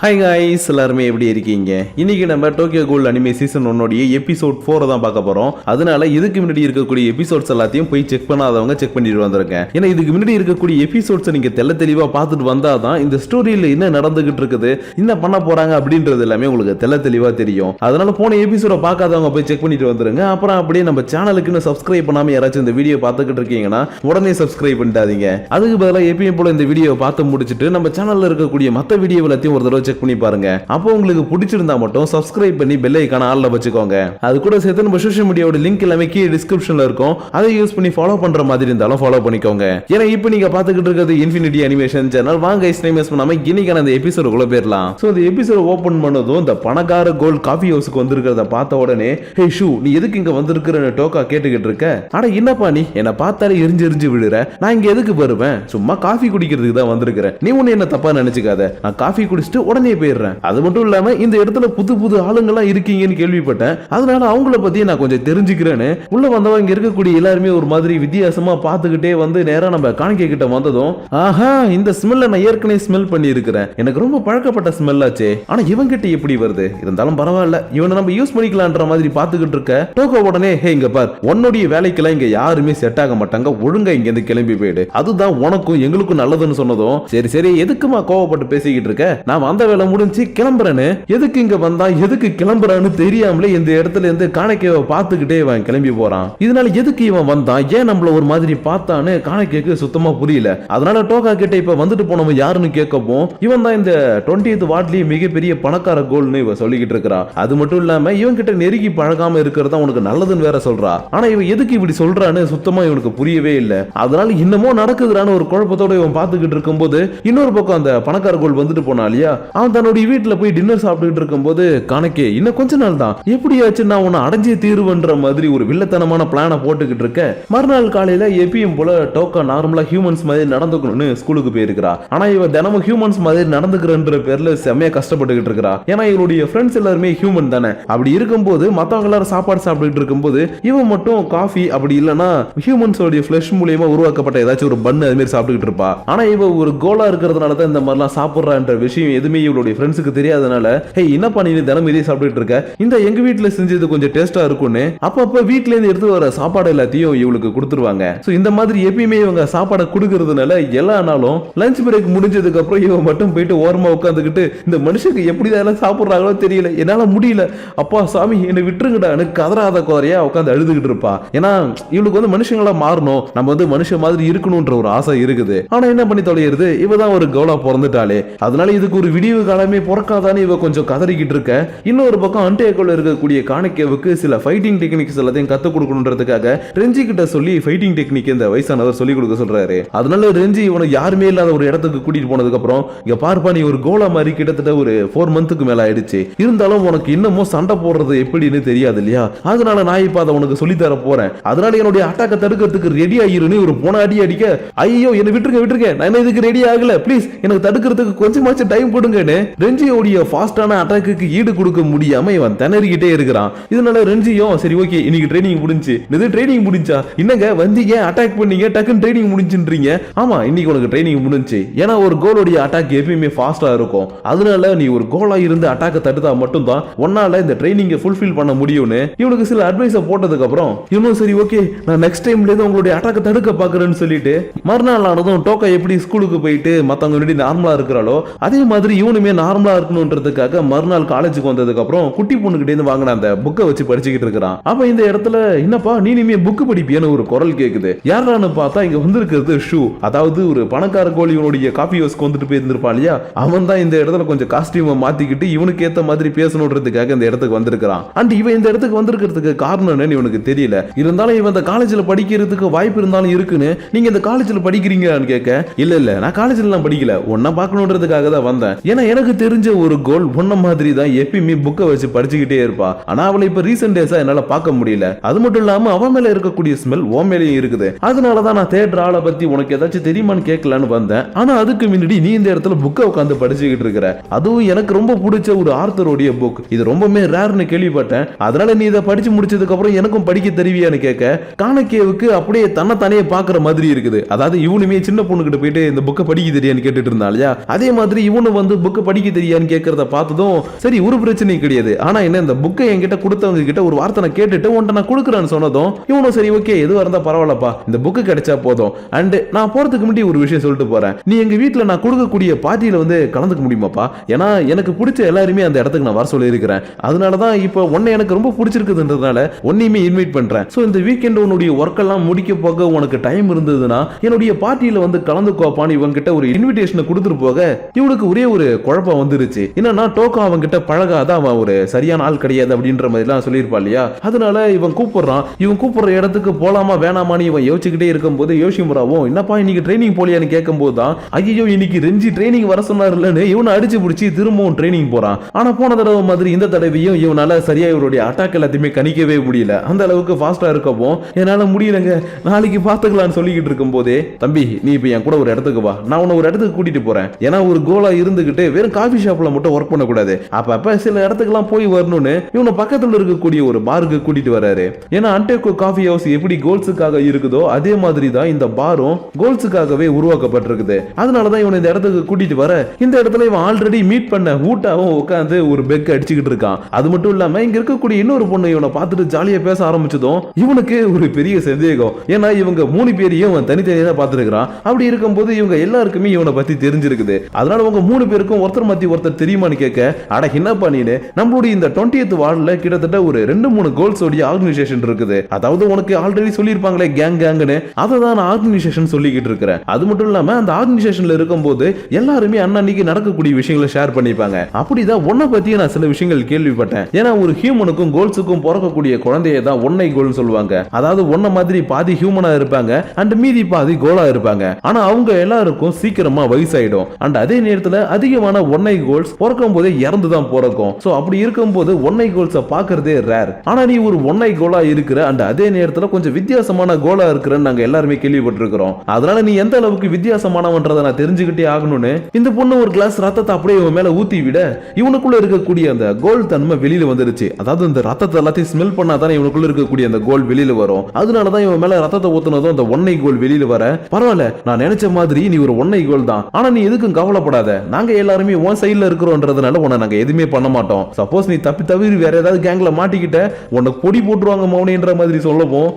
Hi guys, எல்லாருமே எப்படி இருக்கீங்க? இன்னைக்கு நம்ம டோக்கியோ கோல் அனிமே சீசன் 1 எபிசோட் 4 தான் பார்க்க போறோம். அதனால இதுக்கு முன்னாடி இருக்கக்கூடிய எபிசோட்ஸ் எல்லாத்தையும் போய் செக் பண்ணாதவங்க செக் பண்ணிட்டு வந்திருக்கேன். ஏன்னா இதுக்கு முன்னாடி இருக்கக்கூடிய எபிசோட்ஸ் நீங்க தெளிவா பார்த்துட்டு வந்தாதான் இந்த ஸ்டோரியில என்ன நடந்துகிட்டு இருக்குது, என்ன பண்ண போறாங்க அப்படின்றது எல்லாமே உங்களுக்கு தெளிவா தெரியும். அதனால போன எபிசோட பார்க்காதவங்க போய் செக் பண்ணிட்டு வந்துருங்க. அப்புறம் அப்படியே நம்ம சேனலுக்கு சப்ஸ்கிரைப் பண்ணாம யாராச்சும் இந்த வீடியோ பார்த்துக்கிட்டு இருக்கீங்கன்னா உடனே சப்ஸ்கிரைப் பண்ணிட்டாதீங்க. அதுக்கு பதிலாக எப்பயும் போல இந்த வீடியோ பார்த்து முடிச்சுட்டு நம்ம சேனல்ல இருக்கக்கூடிய மற்ற வீடியோ எல்லாத்தையும் ஒரு தடவை செக் பண்ணி பாருங்க. அப்போ உங்களுக்கு பிடிச்சிருந்தா மட்டும் சப்ஸ்கிரைப் பண்ணி பெல் ஐகானை ஆல்ல வச்சுக்கோங்க. அது கூட சேர்த்து நம்ம சோஷியல் மீடியாவோட லிங்க் எல்லாமே கீழே டிஸ்கிரிப்ஷன்ல இருக்கும். அதை யூஸ் பண்ணி ஃபாலோ பண்ற மாதிரி இருந்தாலும் ஃபாலோ பண்ணிக்கோங்க. ஏன்னா இப்போ நீங்க பாத்துக்கிட்டு இருக்கிறது இன்ஃபினிட்டி அனிமேஷன் சேனல். வாங்க டைம் வேஸ்ட் பண்ணாம இன்னைக்கான அந்த எபிசோடுக்குள்ள போயிடலாம். சோ இந்த எபிசோட ஓபன் பண்ணதும் இந்த பணக்கார கோல்ட் காஃபி ஹவுஸ்க்கு வந்திருக்கிறத பார்த்த உடனே, ஹே ஷூ, நீ எதுக்கு இங்க வந்திருக்கிறன்னு டோக்கா கேட்டுக்கிட்டு இருக்க. அட என்னப்பா நீ என்ன பார்த்தாலே எரிஞ்சு விடுற. நான் இங்க எதுக்கு வருவேன்? சும்மா காஃபி குடிக்கிறதுக்கு தான் வந்திருக்கிறேன். நீ ஒண்ணு என்ன தப்பா நினைச்சுக்காத. நான் காஃபி குடிச்சிட்டு உடனே போயிடுறேன். அது மட்டும் இல்லாம இந்த இடத்துல புது ஆளுங்கெல்லாம் இருக்கீங்கன்னு கேள்விப்பட்டேன். அதனால அவங்கள பத்தி நான் கொஞ்சம் தெரிஞ்சுக்கிறேன்னு உள்ள வந்தவங்க இங்க இருக்கக்கூடிய எல்லாருமே ஒரு மாதிரி வித்தியாசமா பார்த்துக்கிட்டே வந்து நேரா நம்ம காணிக்கை கிட்ட வந்ததும், ஆஹா, இந்த ஸ்மெல்ல நான் ஏற்கனவே ஸ்மெல் பண்ணி இருக்கிறேன். எனக்கு ரொம்ப பழக்கப்பட்ட ஸ்மெல் ஆச்சே. ஆனா இவங்க கிட்ட எப்படி வருது? இருந்தாலும் பரவாயில்ல, இவனை நம்ம யூஸ் பண்ணிக்கலான்ற மாதிரி பார்த்துக்கிட்டு இருக்க டோக்கோ உடனே, ஹே இங்க பார், உன்னுடைய வேலைக்கெல்லாம் இங்க யாருமே செட் ஆக மாட்டாங்க. ஒழுங்கா இங்க இருந்து கிளம்பி போயிடு. அதுதான் உனக்கும் எங்களுக்கும் நல்லதுன்னு சொன்னதும், சரி எதுக்குமா கோவப்பட்டு பேசிக்கிட்டு இருக்க? நான் வந்த வேலை முடிஞ்சு கிளம்புறேன்னு. எதுக்கு இங்க வந்தா எதுக்கு கிளம்புறான்னு தெரியாமலே இந்த இடத்துல இருந்து காணிக்கையை பார்த்துக்கிட்டே இவன் கிளம்பி போறான். இதனால எதுக்கு இவன் வந்தான், ஏன் நம்மள ஒரு மாதிரி பார்த்தான்னு காணிக்கைக்கு சுத்தமா புரியல. அதனால டோக்கா கிட்ட இப்ப வந்துட்டு போனவன் யாருன்னு கேட்கவும், இவன் தான் இந்த 20th வார்ட்லயே மிகப்பெரிய பணக்கார கோல்னு இவன் சொல்லிக்கிட்டு இருக்கிறா. அது மட்டும் இல்லாம இவன் கிட்ட நெருங்கி பழகாம இருக்கிறதா உனக்கு நல்லதுன்னு வேற சொல்றா. ஆனா இவன் எதுக்கு இப்படி சொல்றான்னு சுத்தமா இவனுக்கு புரியவே இல்லை. அதனால இன்னமும் நடக்குதுறான்னு ஒரு குழப்பத்தோட இவன் பார்த்துக்கிட்டு இருக்கும்போது, இன்னொரு பக்கம் அந்த பணக்கார கோல் வந்துட்டு போனா இல்லையா, அவன் தன்னுடைய வீட்டுல போய் டின்னர் சாப்பிட்டுட்டு இருக்கும்போது, கணக்கே இன்னும் கொஞ்ச நாள் தான், எப்படியாச்சு நான் உன்னை அடைஞ்சே தீருவன்ற மாதிரி ஒரு வில்லத்தனமான பிளான போட்டுக்கிட்டு இருக்க. மறுநாள் காலையில எப்பயும் போல டோக்கா நார்மலா ஹியூமன்ஸ் மாதிரி நடந்துக்கணும்னு ஸ்கூலுக்கு போயிருக்கிறா. ஆனா இவ தினமும் ஹியூமன்ஸ் மாதிரி நடந்துக்கிறன்ற பேர்ல செம்மையா கஷ்டப்பட்டுக்கிட்டு இருக்கா. ஏன்னா இவளுடைய ஃப்ரெண்ட்ஸ் எல்லாருமே ஹியூமன் தானே. அப்படி இருக்கும்போது மத்தவங்க எல்லாரும் சாப்பாடு சாப்பிட்டுட்டு இருக்கும்போது இவன் மட்டும் காஃபி அப்படி இல்லைன்னா ஹியூமன்ஸோட ஃபிளஷ் மூலியமா உருவாக்கப்பட்ட ஏதாச்சும் ஒரு பன் அது மாதிரி சாப்பிட்டுக்கிட்டு இருப்பா. ஆனா இவ ஒரு கோலா இருக்கிறதுனால தான் இந்த மாதிரிலாம் சாப்பிடுறான்ற விஷயம் எதுவுமே இவளுடைய ஃப்ரெண்ட்ஸுக்கு தெரியாதனால, ஹே என்னப்பா நீ தினம் இதே சாப்பிட்டுட்டு இருக்க, இந்த எங்க வீட்டுல செஞ்சது கொஞ்சம் டேஸ்டா இருக்கும்னு அப்பப்ப வீட்ல இருந்து எடுத்து வர சாப்பாடு எல்லாத்தையும் இவளுக்கு கொடுத்துருவாங்க. சோ இந்த மாதிரி எப்பயுமே இவங்க சாப்பாடை கொடுக்கறதுனால எல்லா நாளும் லஞ்ச் பிரேக் முடிஞ்சதுக்கு அப்புறம் இவன் மட்டும் போயிட்டு ஓரமா உட்காந்துக்கிட்டு, இந்த மனுஷங்க எப்படிதான் எல்லாம் சாப்பிடுறாங்களோ தெரியல, என்னால முடியல, அப்பா சாமி என்னை விட்டுருங்கடான்னு கதறாத குறையா உட்காந்து அழுதுகிட்டு இருப்பா. ஏன்னா இவளுக்கு வந்து மனுஷங்களா மாறணும், நம்ம வந்து மனுஷன் மாதிரி இருக்கணும்ன்ற ஒரு ஆசை இருக்குது. ஆனா என்ன பண்ணி தொலைகிறது, இவதான் ஒரு கௌலா பிறந்துட்டாலே. அதனால இதுக்கு ஒரு விடிவு காலமே பிறக்காதானே இவ கொஞ்சம் கதறிக்கிட்டு இருக்க. இன்னொரு பக்கம் அண்டேக்குள்ள இருக்கக்கூடிய காணிக்கைவுக்கு சில ஃபைட்டிங் டெக்னிக்ஸ் எல்லாத்தையும் கத்து கொடுக்கணுன்றதுக்காக ரெஞ்சி கிட்ட சொல்லி ஃபைட்டிங் டெக்னிக் இந்த வயசானவர் சொல்லி கொடுக்க சொல்றாரு. அதனால ரெஞ்சி இவனை யாருமே இல்லாத ஒரு இடத்துக்கு கூட்டிட்டு போனதுக்கு அப்புறம், இங்க பார்ப்பா நீ ஒரு கோலா மாதிரி கிட்டத்தட்ட ஒரு 4 மந்த்துக்கு மேல ஆயிடுச்சு, இருந்தாலும் உனக்கு இன்னமும் சண்டை போடுறது எப்படின்னு தெரியாது இல்லையா, அதனால நான் இப்ப அதை உனக்கு சொல்லி தர போறேன். அதனால என்னுடைய அட்டாக்க தடுக்கிறதுக்கு ரெடி ஆகிருன்னு ஒரு போன அடி அடிக்க, ஐயோ என்ன விட்டுருங்க, நான் இதுக்கு ரெடி ஆகல, ப்ளீஸ் எனக்கு தடுக்கிறதுக்கு கொஞ்சமாச்சும் டைம் கொடுங்கன்னு ரெஞ்சியோடைய ஃபாஸ்டான அட்டாக்கு ஈடு கொடுக்க முடியாம இவன் திணறிக்கிட்டே இருக்கிறான். இதனால ரெஞ்சியும் சரி ஓகே இன்னைக்கு ட்ரைனிங் முடிஞ்சு, இது ட்ரைனிங் முடிஞ்சா என்னங்க வந்தீங்க அட்டாக் பண்ணீங்க டக்குன்னு ட்ரைனிங் முடிஞ்சுன்றீங்க. ஆமா இன்னைக்கு உனக்கு ட்ரைனிங் முடிஞ்சு, ஏன்னா ஒரு கோலோடைய அட்டாக் எப்பயுமே ஃபாஸ்டா இருக்கும். அதனால நீ ஒரு கோலா இருந்து அட்டாக்க தடுத்தா மட்டும்தான் உன்னால இந்த ட்ரைனிங்கை ஃபுல்ஃபில் பண்ண முடியும்னு இவனுக்கு சில அட்வைஸை போட்டதுக்கு அப்புறம் இவனும் சரி ஓகே நான் நெக்ஸ்ட் டைம்ல இருந்து உங்களுடைய அட்டாக்க தடுக்க பாக்குறேன்னு சொல்லிட்டு மறுநாள் ஆனதும் டோக்கா எப்படி ஸ்கூலுக்கு போயிட்டு மத்தவங்க முன்னாடி நார்மலா இருக்கிறாளோ அதே மாதிரி இவனுமே நார்மலா இருக்கணும்ன்றதுக்காக மறுநாள் காலேஜுக்கு வந்ததுக்கு அப்புறம் குட்டி பொண்ணு கிட்ட இருந்து வாங்கின அந்த புக்கை வச்சு படிச்சுக்கிட்டு இருக்கிறான். அப்ப இந்த இடத்துல என்னப்பா நீ இனிமே புக்கு படிப்பியான்னு ஒரு குரல் கேக்குது. யாரான்னு பார்த்தா இங்க வந்திருக்கிறது ஷூ, அதாவது ஒரு பணக்கார கோழி இவனுடைய காஃபி ஹவுஸ்க்கு வந்துட்டு போயிருந்திருப்பான் இல்லையா, அவன் தான் இந்த இடத்துல கொஞ்சம் காஸ்டியூமை மாத்திக்கிட்டு இவனுக்கு ஏத்த மாதிரி பேசணுன்றதுக்காக இந்த இடத்துக்கு வந்திருக்கான். அண்ட் இவன் இந்த இடத்துக்கு வந்திருக்கிறதுக்கு காரணம் என்னன்னு இவனுக்கு தெரியல. இருந்தாலும் இவன் இந்த காலேஜ்ல படிக்கிறதுக்கு வாய்ப்பு இருந்தாலும் இருக்குன்னு, நீங்க இந்த காலேஜ்ல படிக்கிறீங்கன்னு கேட்க, இல்ல நான் காலேஜ்ல எல்லாம் படிக்கல, ஒன்ன பார்க்கணுன்றதுக்காக தான் வந்தேன். ஏன்னா எனக்கு தெரிஞ்ச ஒரு கோல் ஒன்ன மாதிரி தான் எப்பயுமே புக்கை வச்சு படிச்சுக்கிட்டே இருப்பா. ஆனா அவளை இப்ப ரீசெண்ட் டேஸா என்னால பார்க்க முடியல. அது மட்டும் இல்லாம அவன் மேல இருக்கக்கூடிய ஸ்மெல் ஓ மேலேயும் இருக்குது. அதனாலதான் நான் தேடுற ஆளை பத்தி உனக்கு ஏதாச்சும் தெரியுமான்னு கேட்கலான்னு வந்தேன். ஆனா அதுக்கு முன்னாடி நீ இந்த இடத்துல புக்கை உட்காந்து படிச்சுக்கிட்டு இருக்கிற, அதுவும் எனக்கு ரொம்ப பிடிச்ச ஒரு ஆர்த்தருடைய புக், இது ரொம்பவே ரேர்னு கேள்விப்பட்டேன். அதனால நீ இதை படிச்சு முடிச்சதுக்கு அப்புறம் எனக்கும் படிக்க தெரிவியான்னு கேட்க, காணக்கேவுக்கு அப்படியே தன்னைத்தானே பாக்குற மாதிரி இருக்குது. அதாவது இவனுமே சின்ன பொண்ணு கிட்ட போயிட்டு இந்த புக்கை படிக்க தெரியான்னு கேட்டுட்டு இருந்தாலியா, அதே மாதிரி இவனு வந்து புக்கு படிக்க தெரியான்னு கேட்கறத பார்த்ததும் சரி ஒரு பிரச்சனையும் கிடையாது, ஆனா என்ன இந்த புக்கை என்கிட்ட கொடுத்தவங்க கிட்ட ஒரு வார்த்தை நான் கேட்டுட்டு உன்ட்ட நான் கொடுக்குறேன்னு சொன்னதும் இவனும் சரி ஓகே எதுவா இருந்தா பரவாயில்லப்பா இந்த புக்கு கிடைச்சா போதும். அண்ட் நான் போறதுக்கு முன்னாடி ஒரு விஷயம் சொல்லிட்டு போறேன், நீ எங்க வீட்டுல நான் கொடுக்கக்கூடிய பார்ட்டியில வந்து கலந்துக்க முடியுமாப்பா? ஏன்னா எனக்கு பிடிச்ச எல்லாருமே அந்த இடத்துக்கு நான் வர சொல்லி இருக்கிறேன், அதனாலதான் இப்போ உன்னை எனக்கு ரொம்ப பிடிச்சிருக்குதுன்றதுனால உன்னையுமே இன்வைட் பண்றேன். சோ இந்த வீக்கெண்ட் உன்னுடைய ஒர்க் எல்லாம் முடிக்க போக உனக்கு டைம் இருந்ததுன்னா என்னுடைய பார்ட்டியில வந்து கலந்துக்கோப்பான்னு இவங்க கிட்ட ஒரு இன்விடேஷனை கொடுத்துட்டு போக இவனுக்கு ஒரே ஒரு குழப்பம் வந்துருச்சு. என்னன்னா டோக்கோ அவங்க கிட்ட பழகாத அவன் ஒரு சரியான ஆள் கிடையாது அப்படின்ற மாதிரி எல்லாம் சொல்லியிருப்பா இல்லையா, அதனால இவன் கூப்பிடுறான். இவன் கூப்பிடுற இடத்துக்கு போலாமா வேணாமான்னு இவன் யோசிச்சுக்கிட்டே இருக்கும்போது யோசிமுராவும் என்னப்பா இன்னைக்கு ட்ரைனிங் போலியான்னு கேட்கும் போதுதான் ஐயோ இன்னைக்கு ரெஞ்சி ட்ரைனிங் வர சொன்னார்லன்னு இவனை அடிச்சு பிடிச்சி திரும்பவும் ட்ரைனிங் போறான். ஆனா போன தடவை மாதிரி இந்த தடவையும் இவனால சரியா இவருடைய அட்டாக் எல்லாத்தையுமே கணிக்கவே முடியல, அந்த அளவுக்கு ஃபாஸ்டா இருக்கவும் என்னால முடியலங்க நாளைக்கு பாத்துக்கலாம்னு சொல்லிக்கிட்டு இருக்கும் போதே தம்பி நீ இப்ப என் கூட ஒரு இடத்துக்கு வா, நான் உன்னை ஒரு இடத்துக்கு கூட்டிட்டு போறேன். ஏன்னா ஒரு கோலா இருந்துகிட்டு வெறும் காஃபி ஷாப்ல மட்டும் ஒர்க் பண்ணக்கூடாது, அப்ப சில இடத்துக்குலாம் போய் வரணும்னு இவனை பக்கத்துல இருக்கக்கூடிய ஒரு பாருக்கு கூட்டிட்டு வராரு. ஏன்னா அன்டேக்கோ காஃபி ஹவுஸ் எப்படி கோல்ஸுக்காக இருக்குதோ அதே மாதிரி தான் இந்த பாரும் கோல்ஸுக்காகவே உருவாக்கப்பட்டிருக்குது. அதனாலதான் இவனை இந்த இடத்துக்கு கூட்டிட்டு வர இந்த இடத்துல இவன் ஆல்ரெடி மீட் பண்ண ஊட்டாவும் உட்காந்து ஒரு பெக் அடிச்சுக்கிட்டு இருக்கான். அது மட்டும் இல்லாம இங்க இருக்கக்கூடிய இன்னொரு பொண்ணு இவனை பார்த்துட்டு ஜாலியா பேச ஆரம்பிச்சதும் இவனுக்கு ஒரு பெரிய சந்தேகம், ஏன்னா இவங்க 3 பேரையும் அவன் தனித்தனியா தான் பார்த்துருக்கான். அப்படி இருக்கும்போது இவங்க எல்லாருக்குமே இவனை பத்தி தெரிஞ்சிருக்குது, அதனால உங்க 3 பேருக்கும் ஒருத்தர் மாத்தி ஒருத்தர் தெரியுமான்னு கேட்க அட என்னப்பா நீனு நம்மளுடைய இந்த 20th வார்டுல கிட்டத்தட்ட ஒரு 2-3 கோல்ஸ் உடைய ஆர்கனைசேஷன் இருக்குது, அதாவது உனக்கு ஆல்ரெடி சொல்லியிருப்பாங்களே கேங் கேங்னு அதை தான் ஆர்கனைசேஷன் சொல்லிக்கிட்டு இருக்கிறேன். அது மட்டும் இல்லாம அந்த ஆர்கனைசேஷன்ல இருக்கும்போது எல்லாருமே அன்னைக்கு நடக்கக்கூடிய விஷயங்களை ஷேர் பண்ணிப்பாங்க. அப்படிதான் உன்னை பத்தி நான் சில விஷயங்கள் கேள்விப்பட்டேன். ஏன்னா ஒரு ஹியூமனுக்கும் கோல்ஸுக்கும் பிறக்கக்கூடிய குழந்தையை தான் ஒன்னை கோல் சொல்லுவாங்க, அதாவது ஒன்ன மாதிரி பாதி ஹியூமனா இருப்பாங்க அண்ட் மீதி பாதி கோலா இருப்பாங்க. ஆனா அவங்க எல்லாருக்கும் சீக்கிரமா வயசாயிடும் அண்ட் அதே நேரத்துல அதிகமான ஒன்னை கோல்ஸ் பிறக்கும் போதே இறந்து தான் பிறக்கும். சோ அப்படி இருக்கும்போது ஒன்னை கோல்ஸை பாக்குறதே ரேர். ஆனா நீ ஒரு ஒன்னை கோலா இருக்கிற அண்ட் அதே நேரத்துல கொஞ்சம் வித்தியாசமான கோலா இருக்கிறன்னு நாங்க எல்லாருமே கேள்விப்பட்டிருக்கிறோம். அதனால நீ எந்த அளவுக்கு வித்தியாசமானவன்றதை நான் தெரிஞ்சுக்கிட்டே ஆகணும்னு இந்த பொண்ணு ஒரு கிளாஸ் ரத்தத்தை அப்படியே இவன் மேல ஊத்தி விட இவனுக்குள்ள இருக்கக்கூடிய அந்த கோல் தன்மை வெளியில வந்துருச்சு. அதாவது இந்த ரத்தத்தை எல்லாத்தையும் ஸ்மெல் பண்ணாதானே இவனுக்குள்ள இருக்கக்கூடிய அந்த கோல் வெளியில வரும். அதனாலதான் இவன் மேல ரத்தத்தை ஊத்துனதும் அந்த ஒன்னை கோல் வெளியில வர பரவாயில்ல நான் நினைச்ச மாதிரி நீ ஒரு ஒன்னை கோல் தான், ஆனா நீ எதுக்கும் கவலைப்படாத, நாங்க எல்லாருமே உன் சைடுல இருக்கிறோன்றதுனால உன்னை நாங்க எதுவுமே பண்ண மாட்டோம். சப்போஸ் நீ தவிர வேற ஏதாவது கேங்ல மாட்டிக்கிட்ட உன்னை பொடி போட்டுருவாங்க மௌனின்ற மாதிரி சொல்லவும்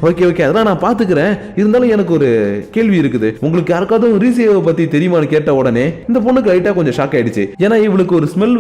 ஓகே ஓகே அதெல்லாம் நான் பாத்துக்கிறேன், இருந்தாலும் எனக்கு ஒரு கேள்வி இருக்குது, உங்களுக்கு யாருக்காவது ரீசேவை பத்தி தெரியுமான்னு கேட்ட உடனே இந்த பொண்ணுக்கு லைட்டா கொஞ்சம் ஷாக் ஆயிடுச்சு. ஏன்னா இவளுக்கு ஒரு ஸ்மெல்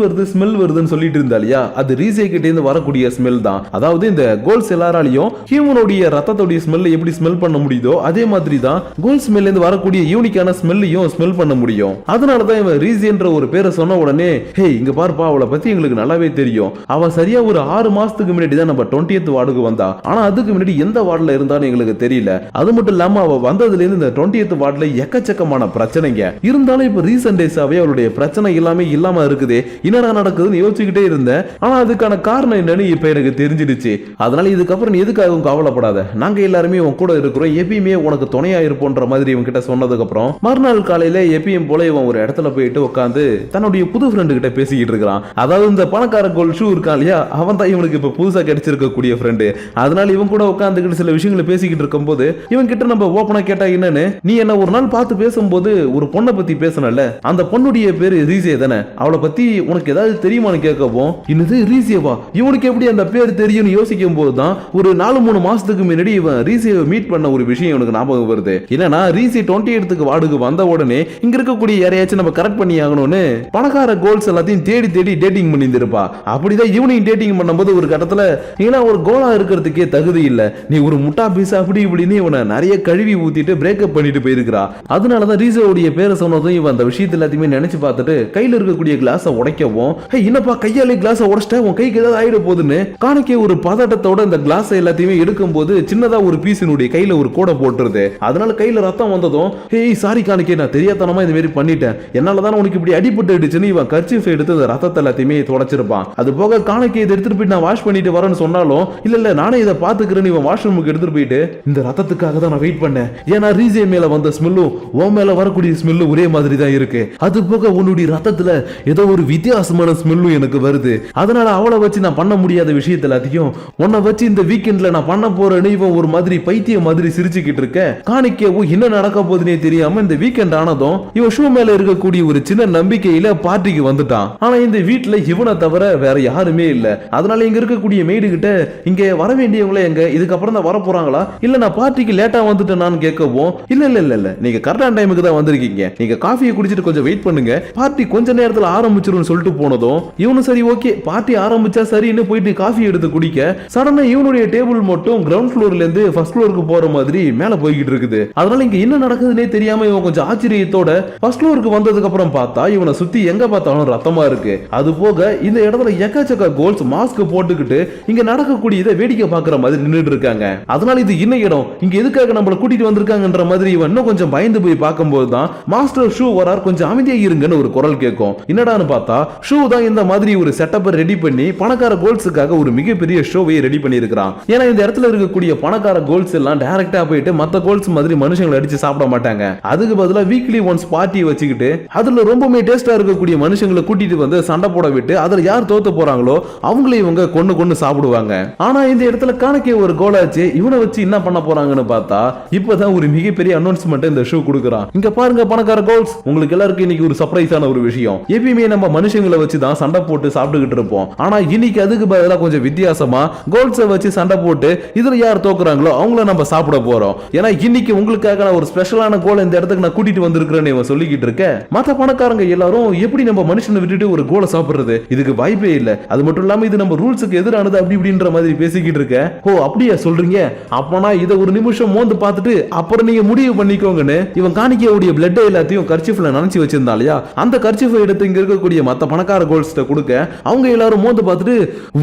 வருதுன்னு சொல்லிட்டு இருந்தா இல்லையா, அது ரீசே கிட்ட இருந்து வரக்கூடிய ஸ்மெல் தான். அதாவது இந்த கோல்ஸ் எல்லாராலையும் ஹியூமனுடைய ரத்தத்தோடைய ஸ்மெல் எப்படி ஸ்மெல் பண்ண முடியுதோ அதே மாதிரி தான் கோல் ஸ்மெல்ல இருந்து வரக்கூடிய யூனிக்கான ஸ்மெல்லையும் ஸ்மெல் பண்ண முடியும். அதனாலதான் இவன் ரீசேன்ற ஒரு பேரை சொன்ன உடனே ஹே இங்க பாருப்பா அவளை பத்தி எங்களுக்கு நல்லாவே தெரியும், அவன் சரியா ஒரு 6 மாசத்துக்கு முன்னாடி தான் நம்ம 20th வார்டுக்கு வந்தா, ஆனா அதுக்கு முன்னாடி எந்த வார்டுல இருந்தான்னு எங்களுக்கு தெரியல. அது மட்டும் இல்லாம அவ வந்ததுல இருந்து இந்த 20th வார்டுல எக்கச்சக்கமான பிரச்சனைங்க இருந்தாலும் இப்ப ரீசன்ட் டேஸாவே அவளுடைய பிரச்சனை எல்லாமே இல்லாம இருக்குது, என்னடா நடக்குதுன்னு யோசிச்சுக்கிட்டே இருந்தேன். ஆனா அதுக்கான காரணம் என்னன்னு இப்ப எனக்கு தெரிஞ்சிடுச்சு. அதனால இதுக்கப்புறம் நீ எதுக்காகவும் கவலைப்படாத, நாங்க எல்லாருமே உன் கூட இருக்கிறோம், எப்பயுமே உனக்கு துணையா இருப்போன்ற மாதிரி இவன் கிட்ட சொன்னதுக்கு அப்புறம் மறுநாள் காலையில எப்பயும் போல இவன் ஒரு இடத்துல போயிட்டு உட்காந்து தன்னுடைய புது ஃப்ரெண்டு கிட்ட பேசிக்கிட்டு இருக்கான். அதாவது இந்த பணக்கார கோல் ஷூ இருக்கான் இல்லையா, அவன் தான் இவனுக்கு இப்ப புதுசா கிடைச்சிருக்கக்கூடிய ஃப்ரெண்டு. அதனால இவன் கூட உட்காந்துக்கிட்டு சில விஷயங்களை பேசிக்கிட்டு இருக்கும் போது இவன் கிட்ட நம்ம ஓப்பனா கேட்டா என்னன்னு, நீ என்ன ஒரு நாள் பார்த்து பேசும்போது ஒரு பொண்ணை பத்தி பேசணும்ல, அந்த பொண்ணுடைய பேரு ரீசே தானே, அவளை பத்தி உனக்கு ஏதாவது தெரியுமான்னு கேட்கவும் இன்னது ரீசேவா இவனுக்கு எப்படி அந்த பேர் தெரியும்னு யோசிக்கும் போதுதான் ஒரு 4-3 மாசத்துக்கு முன்னாடி இவன் ரீசேவை மீட் பண்ண ஒரு விஷயம் இவனுக்கு ஞாபகம் வருது. என்னன்னா ரீசே 20th வார்டுக்கு வந்த உடனே இங்க இருக்கக்கூடிய யாரையாச்சும் நம்ம கரெக்ட் பண்ணி ஆகணும்னு பணக்கார கோல்ஸ் எல்லாத்தையும் தேடி டேட்டிங் பண்ணியிருப்பா. அப்படிதான் இவனையும் டேட்டிங் பண்ணும்போது ஒரு கட்டத்துல ஏன்னா ஒரு கோலா இருக்கிறதுக்கே தகுதி இல்ல, நீ ஒரு முட்டா பீஸ் அப்படி இப்படின்னு இவனை நிறைய கழுவி ஊத்திட்டு பிரேக்கப் பண்ணிட்டு போயிருக்கிறா. அதனாலதான் ரீசேவுடைய பேரை சொன்னதும் இவன் அந்த விஷயத்த எல்லாத்தையுமே நினைச்சு பார்த்துட்டு கையில இருக்கக்கூடிய கிளாஸை உடைக்கவும் என்னப்பா கையாலே கிளாஸை உடைச்சிட்டேன் உன் கைக்கு ஏதாவது ஆயிட போகுதுன்னு காணிக்கே ஒரு பதட்டத்தோட இந்த கிளாஸ் எல்லாத்தையுமே எடுக்கும் போது சின்னதா ஒரு பீஸினுடைய கையில ஒரு கோடை போட்டுருது. அதனால கையில ரத்தம் வந்ததும் ஹேய் சாரி காணிக்கே நான் தெரியாதனமா இந்த மாதிரி பண்ணிட்டேன், என்னாலதான் உனக்கு இப்படி அடிபட்டு அடிச்சுன்னு இவன் கர்ச்சீஃப் எடுத்து அந்த ரத்தத்தை எல்லாத்தையுமே தொடச்சிருப்பான். அது போக காணிக்கை இதை எடுத்துட்டு போயிட்டு நான் வாஷ் பண்ணிட்டு வரேன்னு சொன்னாலும் இல்ல நானே இதை பாத்துக்கிறேன்னு இவன் வாஷ்ரூமுக்கு எடுத்துட்டு போயிட்டு இந்த ரத்தத்துக்காக தான் நான் வெயிட் பண்ணேன், ஏன்னா ரீசே மேல வந்த ஸ்மெல்லும் உன் மேல வரக்கூடிய ஸ்மெல்லும் ஒரே மாதிரி தான் இருக்கு, அது போக உன்னுடைய ரத்தத்துல ஏதோ ஒரு வித்தியாசமான ஸ்மெல்லும் எனக்கு வருது, அதனால அவளை வச்சு நான் பண்ண முடியாத விஷயத்த எல்லாத்தையும் உன்னை வச்சு இந்த வீக்கெண்ட்ல நான் பண்ண போறேன்னு இவன் ஒரு மாதிரி பைத்திய மாதிரி சிரிச்சுக்கிட்டு இருக்க. காணிக்கவோ என்ன நடக்க போதுன்னே தெரியாம இந்த வீக்கெண்ட் ஆனதும் இவன் ஷூ மேல இருக்கக்கூடிய ஒரு சின்ன இந்த நம்பிக்கையில பார்ட்டிக்கு வந்துட்டான். ஆனா இந்த வீட்டுல இவனை தவிர வேற யாருமே இல்ல. அதனால இங்க இருக்கக்கூடிய மெய்டு கிட்ட இங்க வர வேண்டியவங்களே எங்க, இதுக்கப்புறம் தான் வர போறாங்களா, இல்ல நான் பார்ட்டிக்கு லேட்டா வந்துட்டேனான்னு கேட்கவும், இல்ல இல்ல இல்ல இல்ல நீங்க கரெக்டான டைமுக்கு தான் வந்திருக்கீங்க, நீங்க காஃபியை குடிச்சிட்டு கொஞ்சம் வெயிட் பண்ணுங்க, பார்ட்டி கொஞ்ச நேரத்துல ஆரம்பிச்சிரும் சொல்லிட்டு போனதும் இவனு சரி ஓகே பார்ட்டி ஆரம்பிச்சா சரின்னு போயிட்டு காஃபி எடுத்து குடிக்க சடனா இவனுடைய டேபிள் மட்டும் கிரவுண்ட் ஃப்ளோர்ல இருந்து ஃபர்ஸ்ட் ஃப்ளோருக்கு போற மாதிரி மேல போய்கிட்டு இருக்குது. அதனால இங்க என்ன நடக்குதுன்னே தெரியாம இவன் கொஞ்சம் ஆச்சரியத்தோட ஃபர்ஸ்ட் ஃப்ளோருக்கு வந்ததுக்கு அப்புறம் பார்த்தா இவனை சுத்தி எங்க பார்த்தாலும் ரத்தமா இருக்கு. அது போக இந்த இடத்துல எக்கச்சக்க கோல்ஸ் மாஸ்க் போட்டுக்கிட்டு இங்க நடக்கக்கூடியதை வேடிக்கை பார்க்குற மாதிரி நின்றுட்டு இருக்காங்க. அதனால இது என்ன இடம், இங்க எதுக்காக நம்மள கூட்டிட்டு வந்திருக்காங்கன்ற மாதிரி இவன் இன்னும் கொஞ்சம் பயந்து போய் பார்க்கும்போது தான் மாஸ்டர் ஷூ வரார், கொஞ்சம் அமைதியா இருங்கன்னு ஒரு குரல் கேட்கும். என்னடான்னு பார்த்தா ஷூ தான் இந்த மாதிரி ஒரு செட்டப்பை ரெடி பண்ணி பணக்கார கோல்ஸுக்காக ஒரு மிகப்பெரிய ஷோவை ரெடி பண்ணி இருக்கிறான். ஏன்னா இந்த இடத்துல இருக்கக்கூடிய பணக்கார கோல்ஸ் எல்லாம் டைரக்டா போயிட்டு மத்த கோல்ஸ் மாதிரி மனுஷங்களை அடிச்சு சாப்பிட மாட்டாங்க. அதுக்கு பதிலா வீக்லி ஒன்ஸ் பார்ட்டி வச்சுக்கிட்டு அதுல ரொம்பவே டேஸ்டா இருக்கக்கூடிய மனுஷங்களை கூட்டிட்டு வந்து சண்டை போட விட்டு அதுல யார் தோத்து போறாங்களோ அவங்களே இவங்க கொண்டு சாப்பிடுவாங்க. ஆனா இந்த இடத்துல காணக்கே ஒரு கோலாச்சு, இவனை வச்சு என்ன பண்ண போறாங்கன்னு பார்த்தா இப்பதான் ஒரு மிகப்பெரிய அனௌன்ஸ்மெண்ட் இந்த ஷோ கொடுக்குறான். இங்க பாருங்க பணக்கார கோல்ஸ், உங்களுக்கு எல்லாருக்கும் இன்னைக்கு ஒரு சர்ப்ரைஸான ஒரு விஷயம். எப்பயுமே நம்ம மனுஷங்களை வச்சு தான் சண்டை போட்டு சாப்பிட்டுக்கிட்டு இருப்போம். ஆனா இன்னைக்கு அதுக்கு பதிலா கொஞ்சம் வித்தியாசமா கோல்ஸை வச்சு சண்டை போட்டு இதுல யார் தோக்குறாங்களோ அவங்கள நம்ம சாப்பிட போறோம். ஏன்னா இன்னைக்கு உங்களுக்காக நான் ஒரு ஸ்பெஷலான கோல் இந்த இடத்துக்கு நான் கூட்டிட்டு வந்திருக்கிறேன்னு இவன் சொல்லிக்கிட்டு இருக்க மத்த பணக்காரங்க எல்லாரும் எப்படி நம்ம மனுஷனை விட்டுட்டு ஒரு கோலை சாப்பிடுறது, இதுக்கு வாய்ப்பே இல்ல, அது மட்டும் இல்லாம இது நம்ம ரூல்ஸுக்கு எதிரானது அப்படி இப்படின்ற மாதிரி பேசிக்கிட்டு இருக்க. ஓ அப்படியா சொல்றீங்க, அப்பனா இத ஒரு நிமிஷம் மோந்து பார்த்துட்டு அப்புறம் நீங்க முடிவு பண்ணிக்கோங்கன்னு இவன் காணிக்கையோட பிளட் எல்லாத்தையும் கர்ச்சிஃப்ல நனைச்சு வச்சிருந்தா இல்லையா, அந்த கர்ச்சிஃபை எடுத்து இங்க இருக்கக்கூடிய மத்த பணக்கார கோல்ஸ்ட கொடுக்க அவங்க எல்லாரும் மோந்து பார்த்துட்டு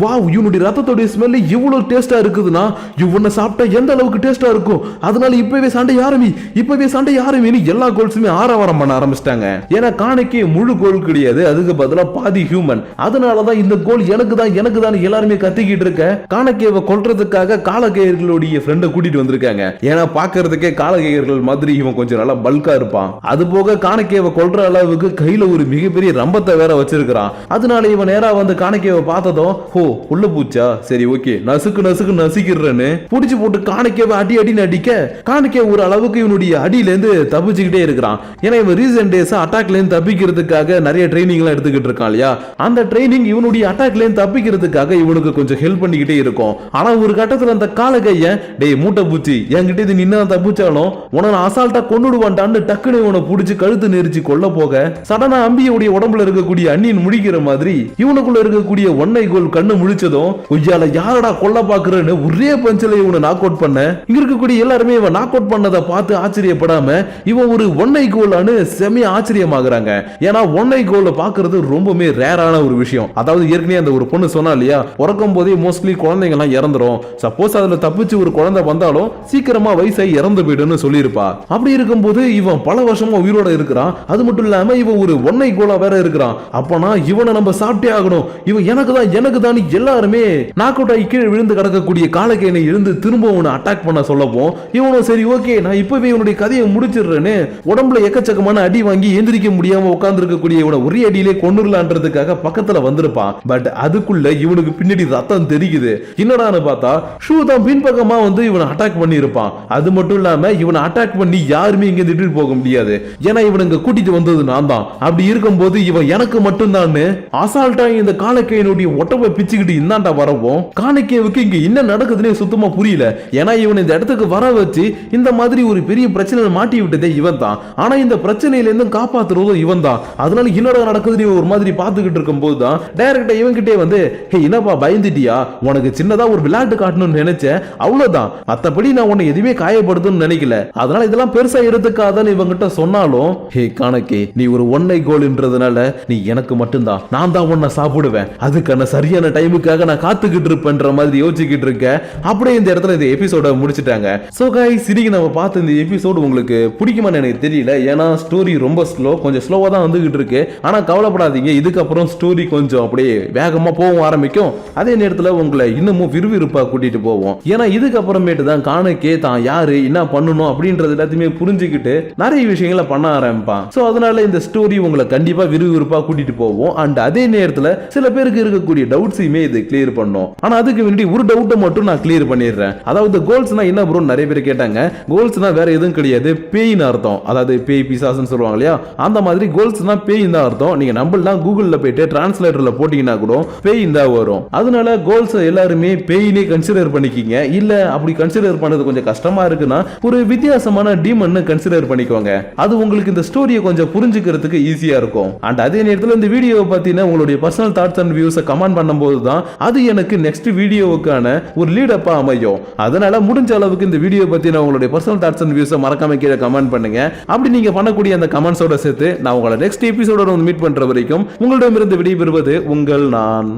வாவ் இவனுடைய ரத்தத்தோட ஸ்மெல் இவ்வளவு டேஸ்டா இருக்குதுன்னா இவனை சாப்பிட்டா எந்த அளவுக்கு டேஸ்டா இருக்கும், அதனால இப்பவே சண்டை ஆரம்பின்னு எல்லா கோல்ஸுமே ஆரவாரம் பண்ண ஆரம்பிச்சிட்டாங்க. ஏன்னா காணிக்கை முழு கோல் கிடையாது, அதுக்கு பதிலா பாதி ஹியூமன், அதனாலதான் இந்த கோல் எனக்கு தான் எல்லாருமே கத்திக்கிட்டு இருக்க. காணக்கையை கொல்றதுக்காக காலகேயர்களுடைய ஃப்ரெண்டை கூட்டிட்டு வந்திருக்காங்க. ஏன்னா பாக்குறதுக்கே காலகேயர்கள் மாதிரி இவன் கொஞ்சம் நல்லா பல்கா இருப்பான். அது போக காணக்கையை கொல்ற அளவுக்கு கையில ஒரு மிகப்பெரிய ரம்பத்தை வேற வச்சிருக்கான். அதனால இவன் நேரா வந்து காணக்கையை பார்த்ததும் ஓ உள்ள பூச்சா சரி ஓகே நசுக்கு நசுக்கிறேன்னு புடிச்சு போட்டு காணக்கையை அடின்னு அடிக்க காணக்கை ஒரு அளவுக்கு இவனுடைய அடியில இருந்து தப்பிச்சுக்கிட்டே இருக்கிறான். ஏன்னா இவன் ரீசன்ட் டேஸ் அட்டாக்ல இருந்து தப்பிக்கிறதுக்காக நிறைய ட்ரைனிங் எல்லாம் எடுத்துக்கிட்டு இருக்கான் இல்லையா, அந்த ட்ரைனிங் இவனுடைய அட்டாக்ல இருந்து தப்பிக்கிறதுக்காக இவனுக்கு கொஞ்சம் ஹெல்ப் பண்ணிக்கிட்டே இருக்கும். ஆனா ஒரு கட்டத்துல அந்த காலகைய டேய் மூட்டை பூச்சி என்கிட்ட இது நின்னா தப்பிச்சாலும் உன அசால்ட்டா கொன்னுடுவான்டான்னு டக்குனு இவனை புடிச்சு கழுத்து நெரிச்சு கொல்ல போக சடனா அம்பியுடைய உடம்புல இருக்கக்கூடிய அண்ணின் முடிக்கிற மாதிரி இவனுக்குள்ள இருக்கக்கூடிய ஒன்னை கோல் கண்ணு முழிச்சதும் உய்யால யாரடா கொல்ல பாக்குறேன்னு ஒரே பஞ்சில இவனை நாக் அவுட் பண்ண இங்க இருக்கக்கூடிய எல்லாருமே இவன் நாக் அவுட் பண்ணதை பார்த்து ஆச்சரியப்படாம இவன் ஒரு ஒன்னை கோல்னு செமைய ஆச்சரியமாகறாங்க. ஏன்னா ஒன்னை கோல் பாக்குறது ரொம்பவே ரேரான ஒரு விஷயம். அதாவது ஏற்கனவே அந்த ஒரு பொண்ணு சொன்னா இல்லையா, பிறக்கும் போதே மோஸ்ட்லி குழந்தைங்க எல்லாம் இறந்துரும், சப்போஸ் அதுல தப்பிச்சு ஒரு குழந்தை வந்தாலும் சீக்கிரமா வயசாகி இறந்து போயிடுன்னு சொல்லியிருப்பா. அப்படி இருக்கும்போது இவன் பல வருஷமா உயிரோட இருக்கிறான். அது மட்டும் இல்லாம இவன் ஒரு ஒன்னை கோலா வேற இருக்கிறான். அப்பனா இவனை நம்ம சாப்பிட்டே ஆகணும், இவன் எனக்கு தான் எல்லாருமே நாக் அவுட் ஆகி கீழே விழுந்து கிடக்கக்கூடிய காலக்கையை எழுந்து திரும்ப உன்னை அட்டாக் பண்ண சொல்லப்போம். இவனும் சரி ஓகே நான் இப்பவே இவனுடைய கதையை முடிச்சிடுறேன்னு உடம்புல எக்கச்சக்கமான அடி வாங்கி எந்திரிக்க முடியாம உட்கார்ந்து இருக்கக்கூடிய இவனை ஒரே அடியிலே கொன்னுடலான்றதுக்காக பக்கத்துல வந்திருப்பான். பட் அதுக்குள்ள இவனுக்கு பின்னாடி ரத்தம் தெரிக்குது. என்னடான்னு பார்த்தா ஷூ தான் பின்பக்கமா வந்து இவனை அட்டாக் பண்ணி இருப்பான். அது மட்டும் இல்லாம இவனை அட்டாக் பண்ணி யாருமே இங்க திட்டு போக முடியாது. ஏன்னா இவனுங்க கூட்டிட்டு வந்தது நான் தான். அப்படி இருக்கும்போது இவன் எனக்கு மட்டும்தான் அசால்ட்டா இந்த காலக்கையினுடைய ஒட்டவை பிச்சுக்கிட்டு இந்தாண்டா வரவும் காணிக்கைவுக்கு இங்க என்ன நடக்குதுன்னே சுத்தமா புரியல. ஏன்னா இவன் இந்த இடத்துக்கு வர வச்சு இந்த மாதிரி ஒரு பெரிய பிரச்சனை மாட்டி விட்டதே இவன் தான். ஆனா இந்த பிரச்சனையில இருந்து காப்பாத்துறதும் இவன் தான். அதனால என்னடா நடக்குதுன்னு ஒரு மாதிரி பாத்துக்கிட்டு இருக்கும் போது தான் டைரக்டா இவன் கிட்டே வந்து என்னப்பா பயந்துட்டியா, உனக்கு சின்னதா ஒரு விளையாட்டு காட்டணும்னு நினைச்சேன், அவ்வளவுதான், மத்தபடி நான் உன்னை எதுவுமே காயப்படுத்தணும்னு நினைக்கல, அதனால இதெல்லாம் பெருசா எடுத்துக்காதன்னு இவங்கிட்ட சொன்னாலும் ஹே காணக்கே நீ ஒரு ஒன்னை கோல்ன்றதுனால நீ எனக்கு மட்டும்தான், நான் தான் உன்னை சாப்பிடுவேன், அதுக்கான சரியான டைமுக்காக நான் காத்துக்கிட்டு இருப்பேன்ற மாதிரி யோசிச்சுக்கிட்டு இருக்க. அப்படியே இந்த இடத்துல இந்த எபிசோட முடிச்சிட்டாங்க. சோ கைஸ் இன்னைக்கு நம்ம பார்த்த இந்த எபிசோடு உங்களுக்கு பிடிக்குமான்னு எனக்கு தெரியல. ஏன்னா ஸ்டோரி ரொம்ப கொஞ்சம் ஸ்லோவா தான் வந்துகிட்டு இருக்கு. ஆனா கவலைப்படாதீங்க, இதுக்கப்புறம் ஸ்டோரி கொஞ்சம் அப்படியே வேகமா போக ஆரம்பிக்கும். அதே நேரத்தில் உங்களை இன்னமும் விறுவிறுப்பா கூட்டிட்டு போவோம். ஏன்னா இதுக்கப்புறமேட்டு தான் காணக்கே தான் யாரு என்ன பண்ணணும் அப்படின்றது எல்லாத்தையுமே புரிஞ்சுக்கிட்டு நிறைய விஷயங்களை பண்ண ஆரம்பிப்பான். சோ அதனால இந்த ஸ்டோரி உங்களை கண்டிப்பா விறுவிறுப்பா கூட்டிட்டு போவோம். அண்ட் அதே நேரத்தில் சில பேருக்கு இருக்கக்கூடிய டவுட்ஸையுமே இது கிளியர் பண்ணும். ஆனா அதுக்கு வேண்டி ஒரு டவுட்டை மட்டும் நான் கிளியர் பண்ணிடுறேன். அதாவது கோல்ஸ்னா என்ன ப்ரோ நிறைய பேர் கேட்டாங்க. கோல்ஸ்னா வேற எதுவும் கிடையாது, பேய்னு அர்த்தம். அதாவது பேய் பிசாசுன்னு சொல்லுவாங்க இல்லையா, அந்த மாதிரி கோல்ஸ்னா பேய் தான் அர்த்தம். நீங்க நம்பலாம் கூகுள்ல போயிட்டு டிரான்ஸ்லேட்டர்ல போட்டீங்கன்னா கூட பேய் தான் வரும். அதனால கோல்ஸ் எல்லாருமே பேயினே கன்சிடர் பண்ணிக்கிங்க. இல்ல அப்படி கன்சிடர் பண்ணது கொஞ்சம் கஷ்டமா இருக்குன்னா ஒரு வித்தியாசமான டீமன் கன்சிடர் பண்ணிக்கோங்க. அது உங்களுக்கு இந்த ஸ்டோரியை கொஞ்சம் புரிஞ்சுக்கிறதுக்கு ஈஸியா இருக்கும். அண்ட் அதே நேரத்தில் இந்த வீடியோவை பத்தின உங்களுடைய பர்சனல் தாட்ஸ் அண்ட் வியூஸை கமெண்ட் பண்ணும்போது தான் அது எனக்கு நெக்ஸ்ட் வீடியோவுக்கான ஒரு லீட் அப்பா அமையும். அதனால முடிஞ்ச அளவுக்கு இந்த வீடியோ பத்தின உங்களுடைய பர்சனல் தாட்ஸ் அண்ட் வியூஸை மறக்காம கீழே கமெண்ட் பண்ணுங்க. அப்படி நீங்க பண்ணக்கூடிய அந்த கமெண்ட்ஸோட சேர்த்து நான் உங்களை நெக்ஸ்ட் எபிசோட மீட் பண்ற வரைக்கும் உங்களிடமிருந்து விடைபெறுவது உங்கள் நான்.